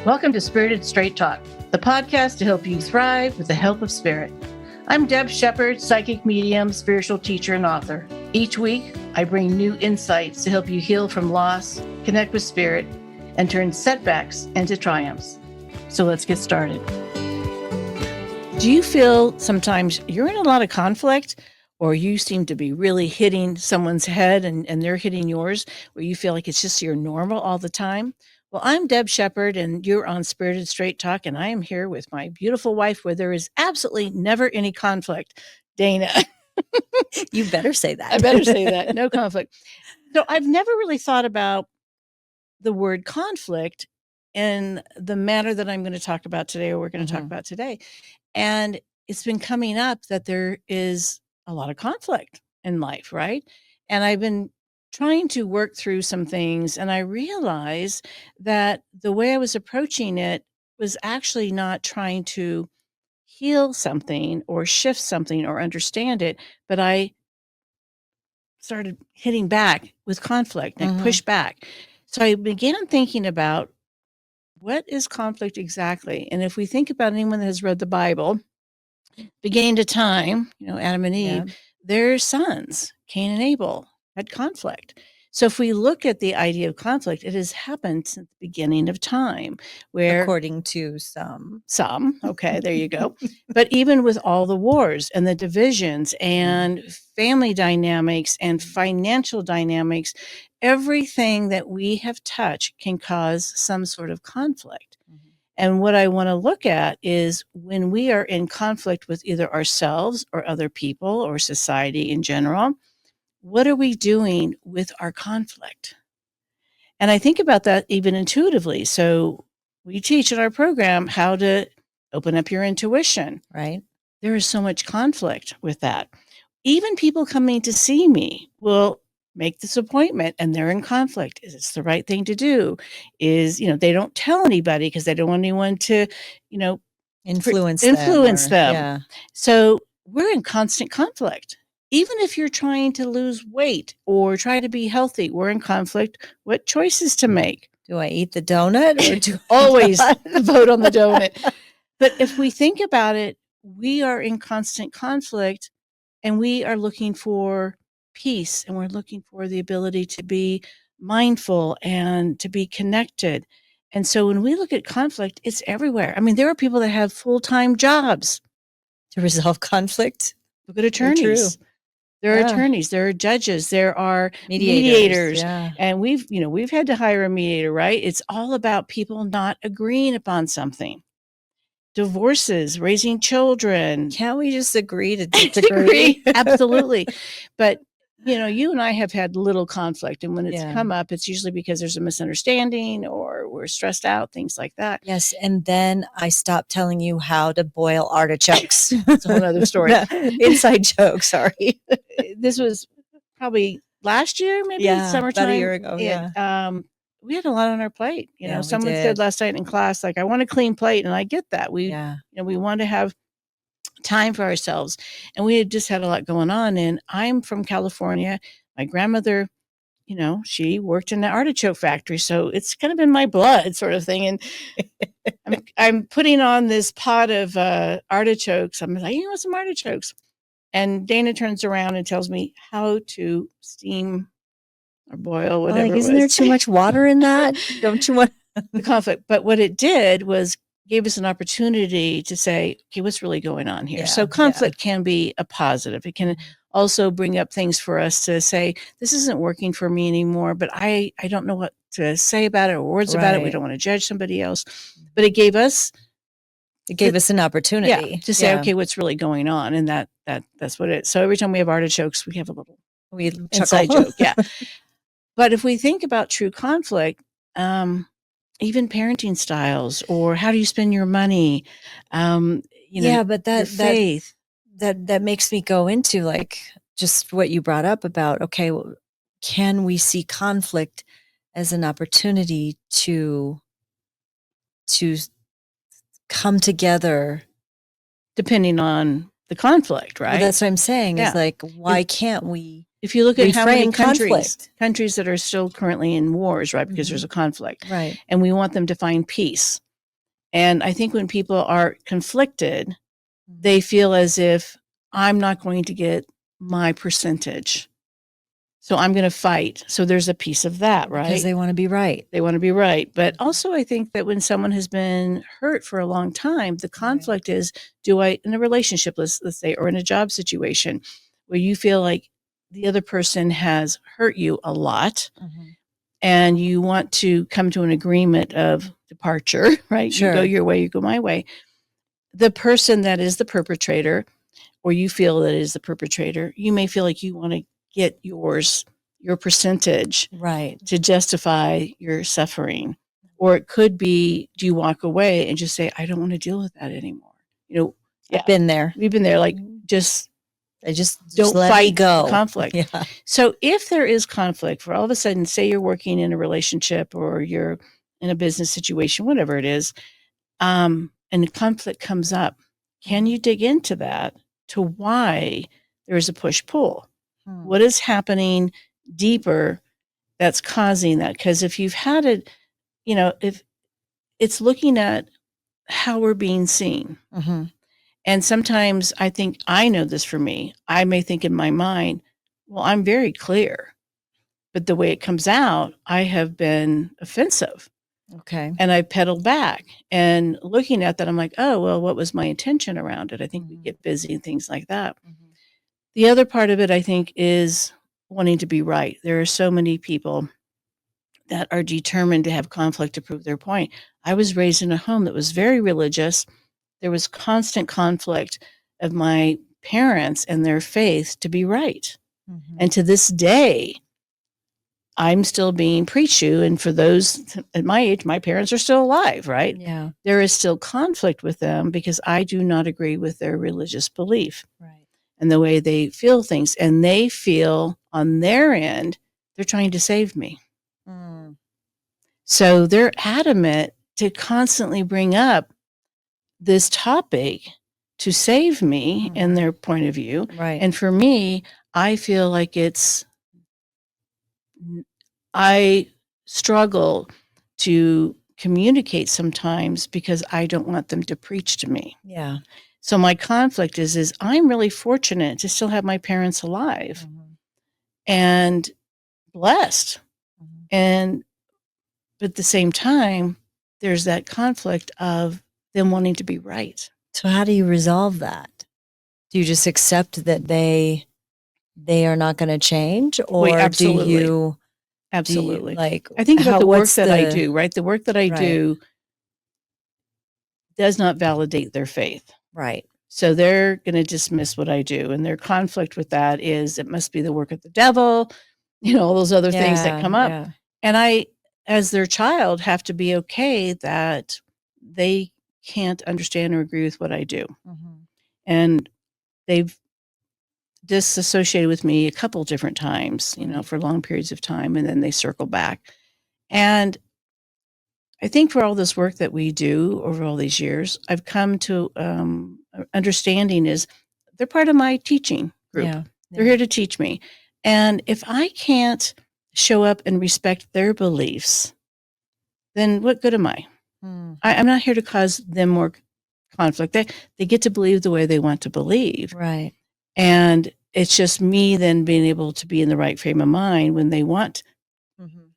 Welcome to Spirited Straight Talk, the podcast to help you thrive with the help of spirit. I'm Deb Sheppard, psychic medium, spiritual teacher, and author. Each week, I bring new insights to help you heal from loss, connect with spirit, and turn setbacks into triumphs. So let's get started. Do you feel sometimes you're in a lot of conflict, or you seem to be really hitting someone's head and they're hitting yours, where you feel like it's just your normal all the time? Well, I'm Deb Sheppard, and you're on Spirited Straight Talk, and I am here with my beautiful wife, where there is absolutely never any conflict, Dana. You better say that. I better say that. No conflict. So I've never really thought about the word conflict in the manner that I'm going to talk about today, or we're going to talk about today. And it's been coming up that there is a lot of conflict in life, right? And I've been trying to work through some things, and I realized that the way I was approaching it was actually not trying to heal something or shift something or understand it, but I started hitting back with conflict and push back. So I began thinking about, what is conflict exactly? And if we think about anyone that has read the Bible, beginning to time, Adam and Eve, their sons, Cain and Abel, had conflict. So if we look at the idea of conflict, it has happened since the beginning of time, where according to some, okay, there you go. But even with all the wars and the divisions and family dynamics and financial dynamics, everything that we have touched can cause some sort of conflict. And what I want to look at is when we are in conflict with either ourselves or other people or society in general, what are we doing with our conflict? And I think about that even intuitively. So we teach in our program how to open up your intuition. Right. There is so much conflict with that. Even people coming to see me will make this appointment and they're in conflict. Is this the right thing to do? They don't tell anybody because they don't want anyone to, influence them. Yeah. So we're in constant conflict. Even if you're trying to lose weight or try to be healthy, we're in conflict. What choices to make? Do I eat the donut or do always vote on the donut? But if we think about it, we are in constant conflict, and we are looking for peace, and we're looking for the ability to be mindful and to be connected. And so when we look at conflict, it's everywhere. I mean, there are people that have full-time jobs to resolve conflict. Look at attorneys. There are attorneys, there are judges, there are mediators. And we've had to hire a mediator, right? It's all about people not agreeing upon something. Divorces, raising children. Can't we just agree to disagree? Absolutely. But, you and I have had little conflict. And when it's come up, it's usually because there's a misunderstanding or we're stressed out, things like that. Yes. And then I stopped telling you how to boil artichokes. It's a whole other story. Inside joke, sorry. This was probably last year, maybe summertime. About a year ago, we had a lot on our plate. Someone said last night in class, like, I want a clean plate. And I get that. We want to have time for ourselves. And we had just had a lot going on. And I'm from California. My grandmother, she worked in the artichoke factory. So it's kind of in my blood sort of thing. And I'm putting on this pot of artichokes. I'm like, some artichokes. And Dana turns around and tells me how to steam or boil, whatever. Isn't there too much water in that? Don't you want the conflict? But what it did was gave us an opportunity to say, okay, what's really going on here? So conflict can be a positive. It can also bring up things for us to say, this isn't working for me anymore, but I don't know what to say about it or words about it. We don't want to judge somebody else. But it gave us an opportunity to say, okay, what's really going on? And that's what it is. So every time we have artichokes, we have a little inside joke. Yeah. But if we think about true conflict, even parenting styles, or how do you spend your money? But that faith that makes me go into like just what you brought up about, okay, well, can we see conflict as an opportunity to come together, depending on the conflict, right? Well, that's what I'm saying. Is like, why can't we? If you look at how many countries that are still currently in wars, right? Because there's a conflict. Right. And we want them to find peace. And I think when people are conflicted, they feel as if I'm not going to get my percentage. So I'm going to fight. So there's a piece of that, right? Because they want to be right. They want to be right. But also, I think that when someone has been hurt for a long time, the conflict is, in a relationship, let's say, or in a job situation where you feel like the other person has hurt you a lot and you want to come to an agreement of departure, right? Sure. You go your way, you go my way. The person that is the perpetrator, or you feel that is the perpetrator, you may feel like you want to get your percentage to justify your suffering. Or it could be, do you walk away and just say, I don't want to deal with that anymore? I've been there. We've been there. Like, just don't let fight me go. the conflict. Yeah. So if there is conflict, for all of a sudden, say you're working in a relationship or you're in a business situation, whatever it is, and the conflict comes up, can you dig into that to why there is a push-pull? What is happening deeper that's causing that? Because if you've had it, if it's looking at how we're being seen. And sometimes I think, I know this for me, I may think in my mind, well, I'm very clear, but the way it comes out, I have been offensive. Okay. And I pedaled back, and looking at that, I'm like, oh, well, what was my intention around it? I think we get busy and things like that. The other part of it, I think, is wanting to be right. There are so many people that are determined to have conflict to prove their point. I was raised in a home that was very religious. There was constant conflict of my parents and their faith to be right. And to this day, I'm still being preached to. And for those at my age, my parents are still alive, right? Yeah. There is still conflict with them because I do not agree with their religious belief and the way they feel things. And they feel on their end, they're trying to save me. So they're adamant to constantly bring up this topic to save me in their point of view. And for me, I feel like I struggle to communicate sometimes because I don't want them to preach to me. Yeah. So my conflict is I'm really fortunate to still have my parents alive and blessed. But at the same time, there's that conflict of them wanting to be right. So how do you resolve that? Do you just accept that they are not going to change, or absolutely. do you Absolutely. like, I think about the work what's that I do, right? The work that I do does not validate their faith. Right. So they're going to dismiss what I do. And their conflict with that is it must be the work of the devil, all those other things that come up. Yeah. And I, as their child, have to be okay that they can't understand or agree with what I do. And they've disassociated with me a couple different times, for long periods of time, and then they circle back. And I think for all this work that we do over all these years, I've come to understanding is they're part of my teaching group. Yeah. They're here to teach me. And if I can't show up and respect their beliefs, then what good am I? I'm not here to cause them more conflict. They get to believe the way they want to believe. Right. And it's just me then being able to be in the right frame of mind when they want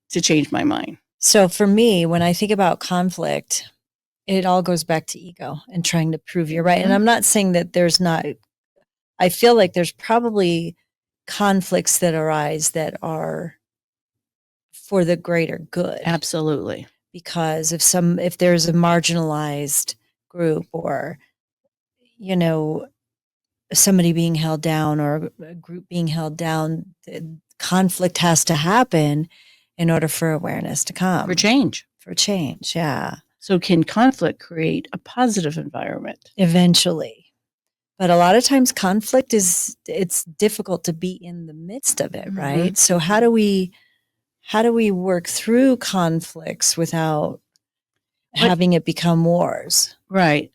to change my mind. So for me, when I think about conflict, it all goes back to ego and trying to prove you're right. And I'm not saying that there's not, I feel like there's probably conflicts that arise that are for the greater good. Absolutely. Because if there's a marginalized group, or, somebody being held down, or a group being held down, conflict has to happen in order for awareness to come. For change. Yeah. So can conflict create a positive environment? Eventually. But a lot of times conflict it's difficult to be in the midst of it, right? So how do we work through conflicts without having it become wars? Right.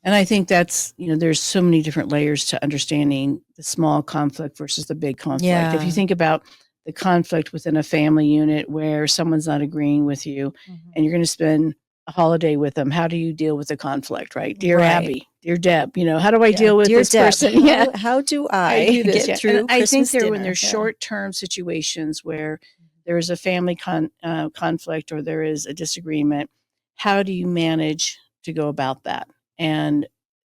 And I think that's, there's so many different layers to understanding the small conflict versus the big conflict. Yeah. If you think about the conflict within a family unit where someone's not agreeing with you and you're going to spend a holiday with them, how do you deal with the conflict, right? Dear Right. Abby, dear Deb, how do I deal with Dear this Deb, person? how do I do this. get through And I think Christmas when dinner? there's short-term situations where there is a family conflict or there is a disagreement, how do you manage to go about that and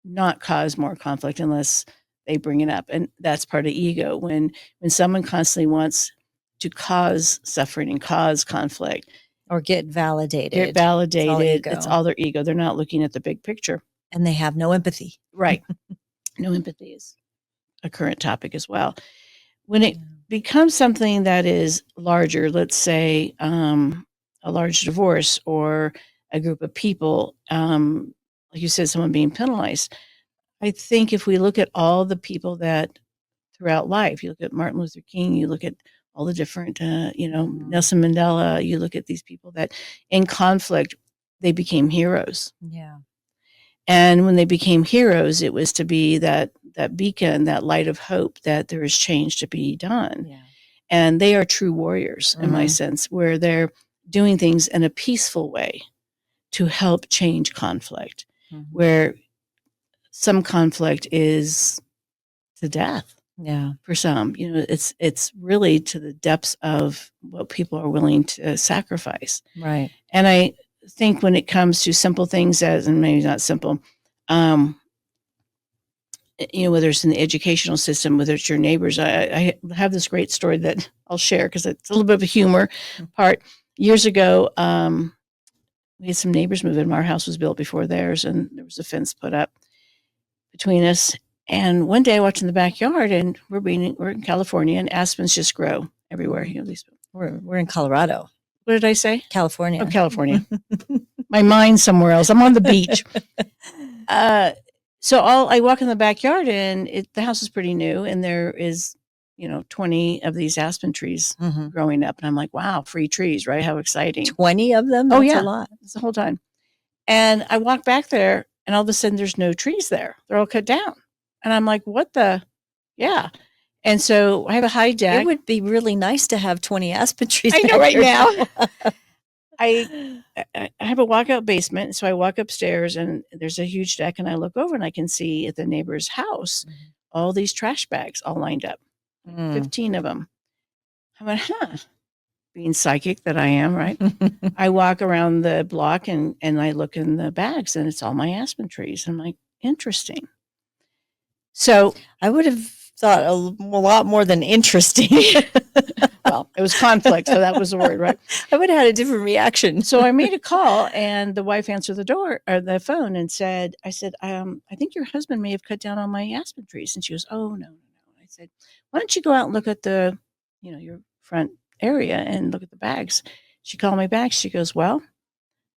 not cause more conflict unless they bring it up? And that's part of ego. When someone constantly wants to cause suffering and cause conflict or get validated. It's all their ego. They're not looking at the big picture. And they have no empathy. Right. No empathy is a current topic as well. When it becomes something that is larger, let's say a large divorce or a group of people, like you said, someone being penalized, I think if we look at all the people that throughout life, you look at Martin Luther King, you look at all the different, Nelson Mandela, you look at these people that in conflict, they became heroes. Yeah. And when they became heroes, it was to be that beacon, that light of hope that there is change to be done. Yeah. And they are true warriors in my sense, where they're doing things in a peaceful way to help change conflict, where some conflict is to death. Yeah. For some, it's really to the depths of what people are willing to sacrifice. Right. And I think when it comes to simple things and maybe not simple, whether it's in the educational system, whether it's your neighbors, I have this great story that I'll share because it's a little bit of a humor part. Years ago, we had some neighbors move in. Our house was built before theirs, and there was a fence put up between us. And one day I watched in the backyard, and we're in California, and aspens just grow everywhere. We're in Colorado. What did I say? California. Oh, California. My mind's somewhere else. I'm on the beach. So I walk in the backyard, and the house is pretty new, and there is 20 of these aspen trees growing up, and I'm like, wow, free trees, right? How exciting! 20 of them? That's a lot. It's the whole time. And I walk back there, and all of a sudden, there's no trees there. They're all cut down. And I'm like, what the? Yeah. And so I have a high deck. It would be really nice to have 20 aspen trees. I know right now. I have a walkout basement. So I walk upstairs, and there's a huge deck, and I look over, and I can see at the neighbor's house, all these trash bags all lined up, 15 of them. I went, being psychic that I am, right? I walk around the block and I look in the bags, and it's all my aspen trees. I'm like, interesting. So I would have thought a lot more than interesting. Well, it was conflict, so that was the word, right? I would have had a different reaction. So I made a call, and the wife answered the phone and said, I think your husband may have cut down all my aspen trees. And she goes, oh, no. I said, why don't you go out and look at your front area and look at the bags? She called me back. She goes, well,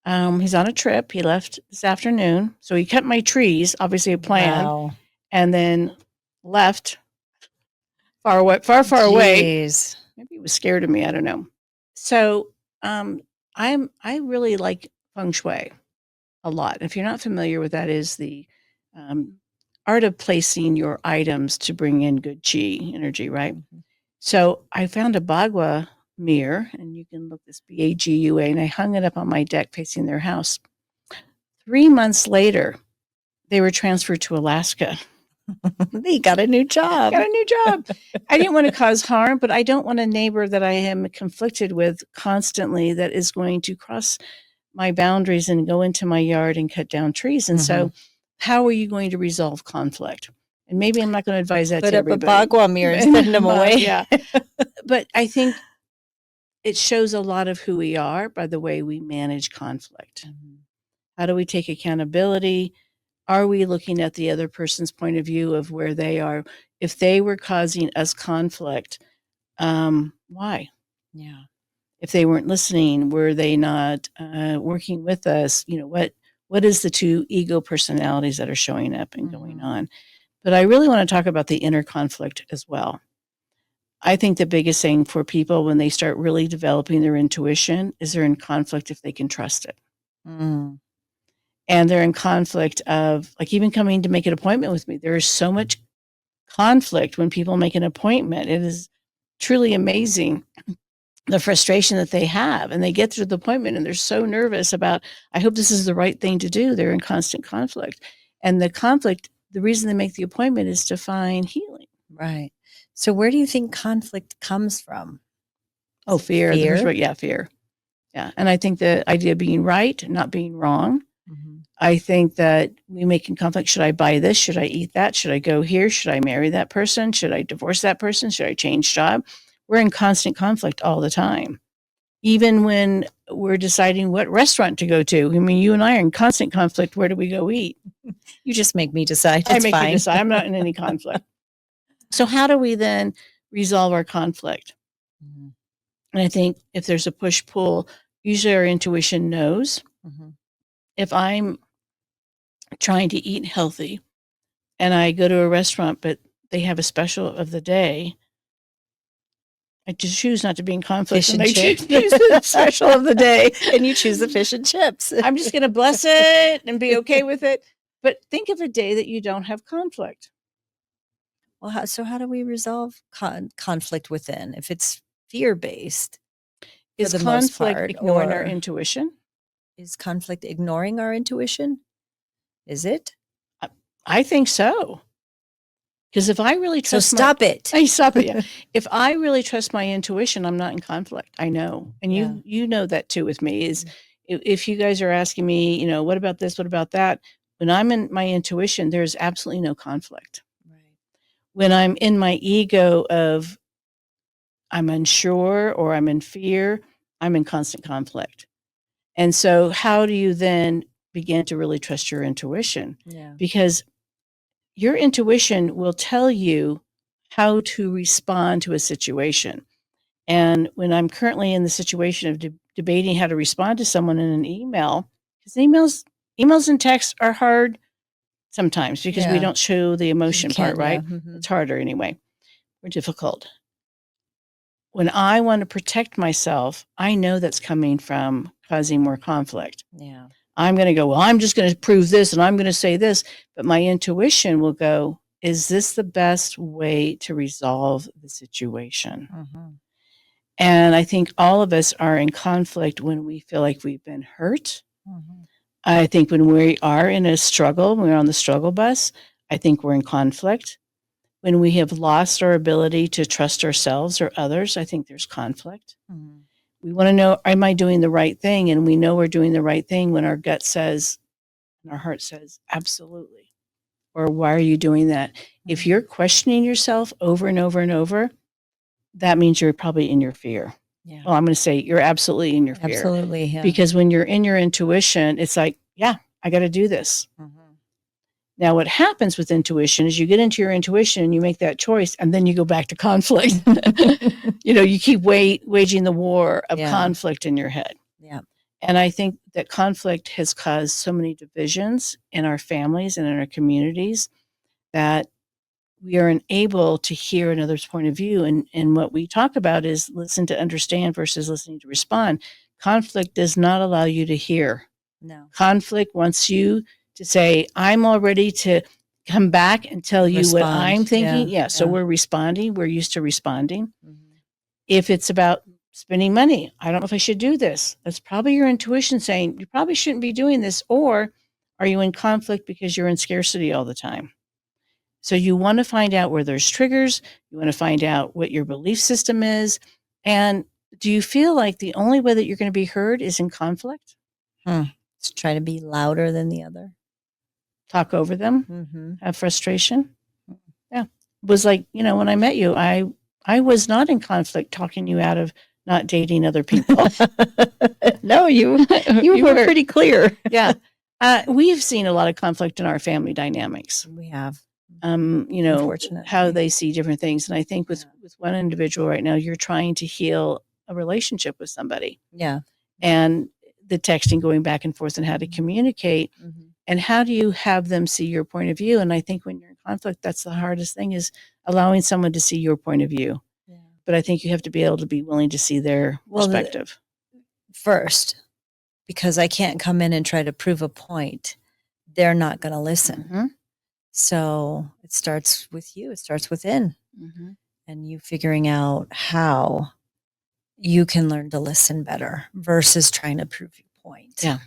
he's on a trip. He left this afternoon. So he cut my trees, obviously a plan. Wow. And then left far away. Maybe he was scared of me. I don't know. So I really like feng shui a lot. If you're not familiar with that, is the art of placing your items to bring in good chi energy, right? So I found a bagua mirror, and you can look this BAGUA, and I hung it up on my deck facing their house. 3 months later, they were transferred to Alaska. They got a new job. I didn't want to cause harm, but I don't want a neighbor that I am conflicted with constantly that is going to cross my boundaries and go into my yard and cut down trees. And so how are you going to resolve conflict? And maybe I'm not going to advise that to everybody. Put up a bagua mirror and send them away. Yeah. But I think it shows a lot of who we are by the way we manage conflict. How do we take accountability? Are we looking at the other person's point of view of where they are? If they were causing us conflict, why? Yeah. If they weren't listening, were they not working with us? What is the two ego personalities that are showing up and going on? But I really want to talk about the inner conflict as well. I think the biggest thing for people when they start really developing their intuition is they're in conflict if they can trust it. And they're in conflict of, like, even coming to make an appointment with me. There is so much conflict when people make an appointment. It is truly amazing the frustration that they have, and they get through the appointment and they're so nervous about, I hope this is the right thing to do. They're in constant conflict. And the conflict, the reason they make the appointment is to find healing. Right. So where do you think conflict comes from? Oh, fear. Yeah, fear. Yeah. And I think the idea of being right, not being wrong. Mm-hmm. I think that we make in conflict, should I buy this? Should I eat that? Should I go here? Should I marry that person? Should I divorce that person? Should I change job? We're in constant conflict all the time. Even when we're deciding what restaurant to go to. I mean, you and I are in constant conflict. Where do we go eat? You just make me decide. I make you decide. I'm not in any conflict. So how do we then resolve our conflict? Mm-hmm. And I think if there's a push-pull, usually our intuition knows. Mm-hmm. If I'm trying to eat healthy and I go to a restaurant, but they have a special of the day, I just choose not to be in conflict. Fish and chips. Choose the special of the day. And you choose the fish and chips. I'm just going to bless it and be okay with it. But think of a day that you don't have conflict. Well, how do we resolve conflict within? If it's fear-based, is conflict ignoring our intuition? Is conflict ignoring our intuition? Is it? I think so. Because if I really trust, stop it. Yeah. If I really trust my intuition, I'm not in conflict. I know, and you know that too with me. Is if you guys are asking me, what about this? What about that? When I'm in my intuition, there's absolutely no conflict. Right. When I'm in my ego of I'm unsure or I'm in fear, I'm in constant conflict. And so, how do you then begin to really trust your intuition? Yeah. Because your intuition will tell you how to respond to a situation. And when I'm currently in the situation of debating how to respond to someone in an email, because emails and texts are hard sometimes because we don't show the emotion part, right? Yeah. Mm-hmm. It's harder anyway. We're difficult. When I want to protect myself, I know that's coming from causing more conflict. Yeah. I'm going to go, well, I'm just going to prove this and I'm going to say this. But my intuition will go, is this the best way to resolve the situation? Mm-hmm. And I think all of us are in conflict when we feel like we've been hurt. Mm-hmm. I think when we are in a struggle, when we're on the struggle bus, I think we're in conflict. When we have lost our ability to trust ourselves or others, I think there's conflict. Mm-hmm. We want to know, am I doing the right thing? And we know we're doing the right thing when our gut says, and our heart says, absolutely. Or why are you doing that? Mm-hmm. If you're questioning yourself over and over and over, that means you're probably in your fear. Yeah. Well, I'm going to say you're absolutely in your fear. Absolutely. Yeah. Because when you're in your intuition, it's like, yeah, I got to do this. Mm-hmm. Now, what happens with intuition is you get into your intuition and you make that choice, and then you go back to conflict. You keep waging the war of conflict in your head. Yeah. And I think that conflict has caused so many divisions in our families and in our communities that we are unable to hear another's point of view. And what we talk about is listen to understand versus listening to respond. Conflict does not allow you to hear. No. Conflict wants you to say, I'm all ready to come back and tell you what I'm thinking. Yeah. So we're responding. We're used to responding. Mm-hmm. If it's about spending money, I don't know if I should do this. That's probably your intuition saying you probably shouldn't be doing this. Or are you in conflict because you're in scarcity all the time? So you want to find out where there's triggers. You want to find out what your belief system is. And do you feel like the only way that you're going to be heard is in conflict? Let's try to be louder than the other. Talk over them, mm-hmm. Have frustration. Yeah. It was like, when I met you, I was not in conflict talking you out of not dating other people. No, you were pretty clear. Yeah. We've seen a lot of conflict in our family dynamics. We have. How they see different things. And I think with one individual right now, you're trying to heal a relationship with somebody. Yeah. And the texting going back and forth and how to communicate. Mm-hmm. And how do you have them see your point of view? And I think when you're in conflict, that's the hardest thing, is allowing someone to see your point of view. Yeah. But I think you have to be able to be willing to see their perspective. First, because I can't come in and try to prove a point. They're not going to listen. Mm-hmm. So it starts with you. It starts within. Mm-hmm. And you figuring out how, you can learn to listen better versus trying to prove your point. Yeah.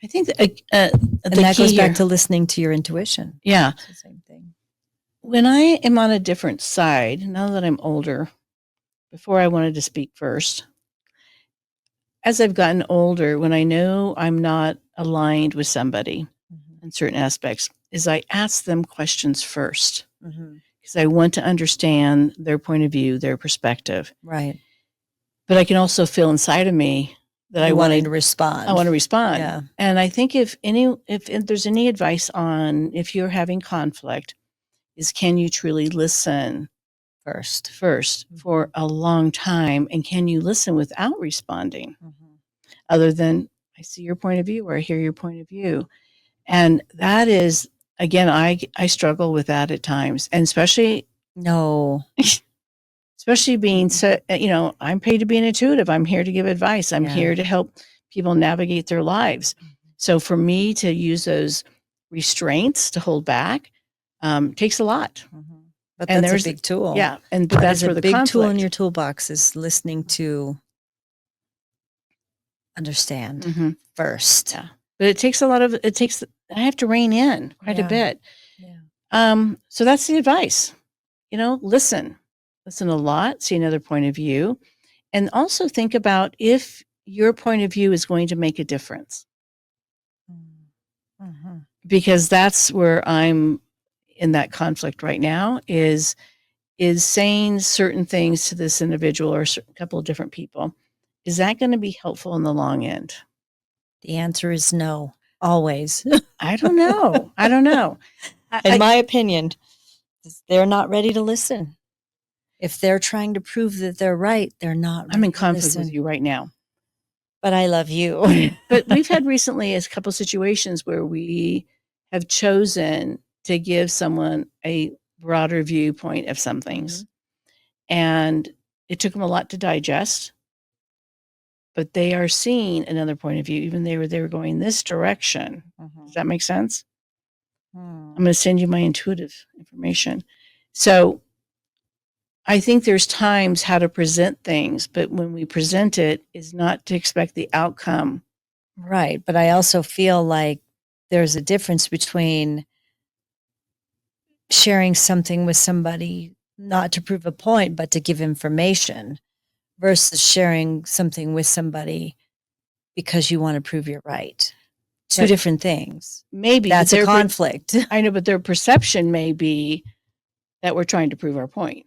I think that, And that goes back to listening to your intuition. Yeah. It's the same thing. When I am on a different side, now that I'm older, before I wanted to speak first, as I've gotten older, when I know I'm not aligned with somebody in certain aspects, is I ask them questions first because I want to understand their point of view, their perspective. Right. But I can also feel inside of me that I want to respond. I want to respond. Yeah. And I think if there's any advice on if you're having conflict, is can you truly listen first for a long time, and can you listen without responding, other than I see your point of view or I hear your point of view, and that is again I struggle with that at times, and especially being so I'm paid to be an intuitive. I'm here to give advice. I'm here to help people navigate their lives. So for me to use those restraints to hold back takes a lot. But and that's a big tool. Yeah, but that's where the big conflict. Tool in your toolbox is listening to understand first. Yeah, but it takes I have to rein in quite a bit. Yeah. So that's the advice. Listen a lot, see another point of view, and also think about if your point of view is going to make a difference. Because that's where I'm in that conflict right now is saying certain things to this individual or a couple of different people. Is that going to be helpful in the long end? The answer is no, always. I don't know. In my opinion, they're not ready to listen. If they're trying to prove that they're right, they're not ready. I'm in conflict with you right now. But I love you. But we've had recently a couple situations where we have chosen to give someone a broader viewpoint of some things. And it took them a lot to digest. But they are seeing another point of view, even they were going this direction. Does that make sense? I'm going to send you my intuitive information. So I think there's times how to present things, but when we present it is not to expect the outcome. Right. But I also feel like there's a difference between sharing something with somebody, not to prove a point, but to give information, versus sharing something with somebody because you want to prove you're right. Two different things. Maybe that's a conflict. I know, but their perception may be that we're trying to prove our point.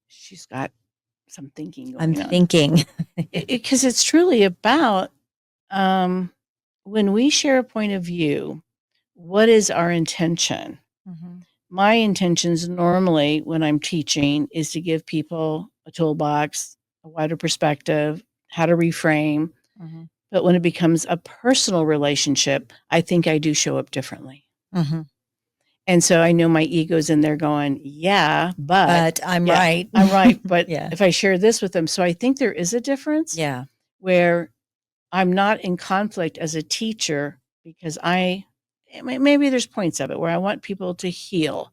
She's got some thinking going on. I'm thinking. Because it's truly about when we share a point of view, what is our intention? My intentions normally when I'm teaching is to give people a toolbox, a wider perspective, how to reframe. But when it becomes a personal relationship, I think I do show up differently. And so I know my ego's in there going, yeah, but I'm right. I'm right. But if I share this with them, so I think there is a difference. Yeah. Where I'm not in conflict as a teacher because maybe there's points of it where I want people to heal.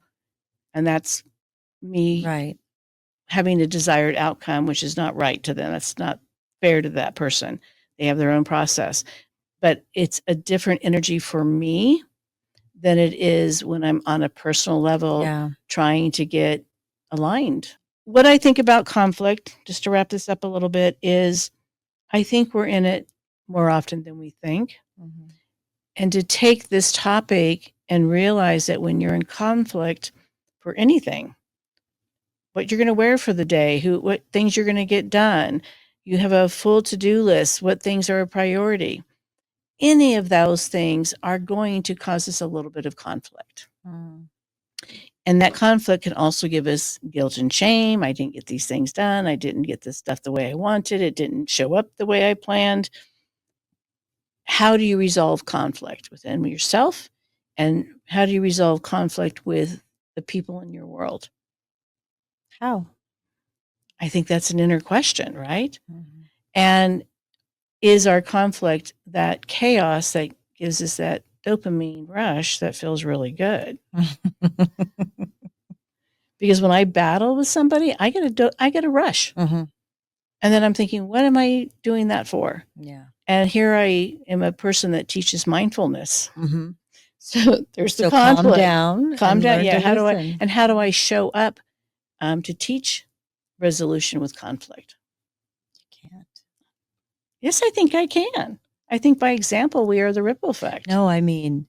And that's me having a desired outcome, which is not right to them. That's not fair to that person. They have their own process. But it's a different energy for me than it is when I'm on a personal level trying to get aligned. What I think about conflict, just to wrap this up a little bit, is I think we're in it more often than we think. And to take this topic and realize that when you're in conflict for anything, what you're going to wear for the day, what things you're going to get done, you have a full to-do list, what things are a priority. Any of those things are going to cause us a little bit of conflict. And that conflict can also give us guilt and shame. I didn't get these things done. I didn't get this stuff the way I wanted. It didn't show up the way I planned. How do you resolve conflict within yourself? And how do you resolve conflict with the people in your world? How? I think that's an inner question, right? And is our conflict that chaos that gives us that dopamine rush that feels really good? Because when I battle with somebody, I get a rush. Mm-hmm. And then I'm thinking, what am I doing that for? Yeah. And here I am, a person that teaches mindfulness. Mm-hmm. So there's the So conflict. calm down. Yeah. How do I I show up to teach resolution with conflict? You can't. Yes, I think I can. I think by example, we are the ripple effect. No, I mean,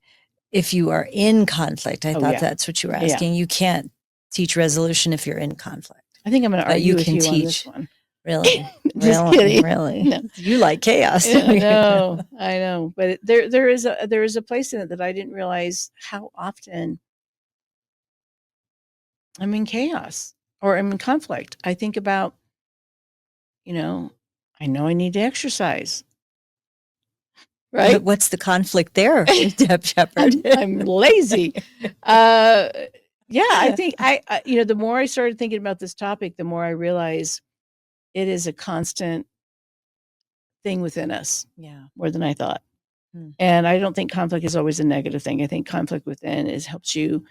if you are in conflict, I thought that's what you were asking. You can't teach resolution if you're in conflict. I think I'm going to argue with you on this one. Really? Just kidding. Really? No. You like chaos. I know. But there is a place in it that I didn't realize how often I'm in chaos or I'm in conflict. I think about, I know I need to exercise. Right? What's the conflict there, Deb Sheppard? I'm lazy. Yeah, I think the more I started thinking about this topic, the more I realize it is a constant thing within us. Yeah. More than I thought. And I don't think conflict is always a negative thing. I think conflict within helps you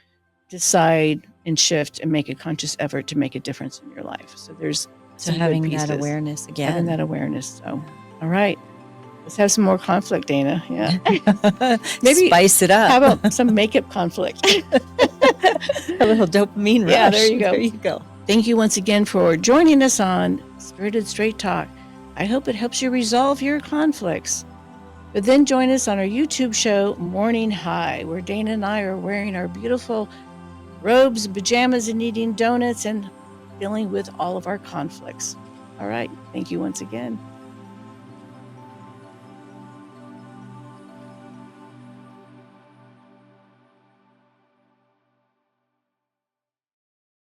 decide and shift and make a conscious effort to make a difference in your life. So there's having that awareness again. Having that awareness. So, all right. Let's have some more conflict, Dana. Yeah. Maybe spice it up. How about some makeup conflict? A little dopamine rush. Yeah, there you go. There you go. Thank you once again for joining us on Spirited Straight Talk. I hope it helps you resolve your conflicts. But then join us on our YouTube show, Morning High, where Dana and I are wearing our beautiful robes, pajamas, and eating donuts and dealing with all of our conflicts. All right. Thank you once again.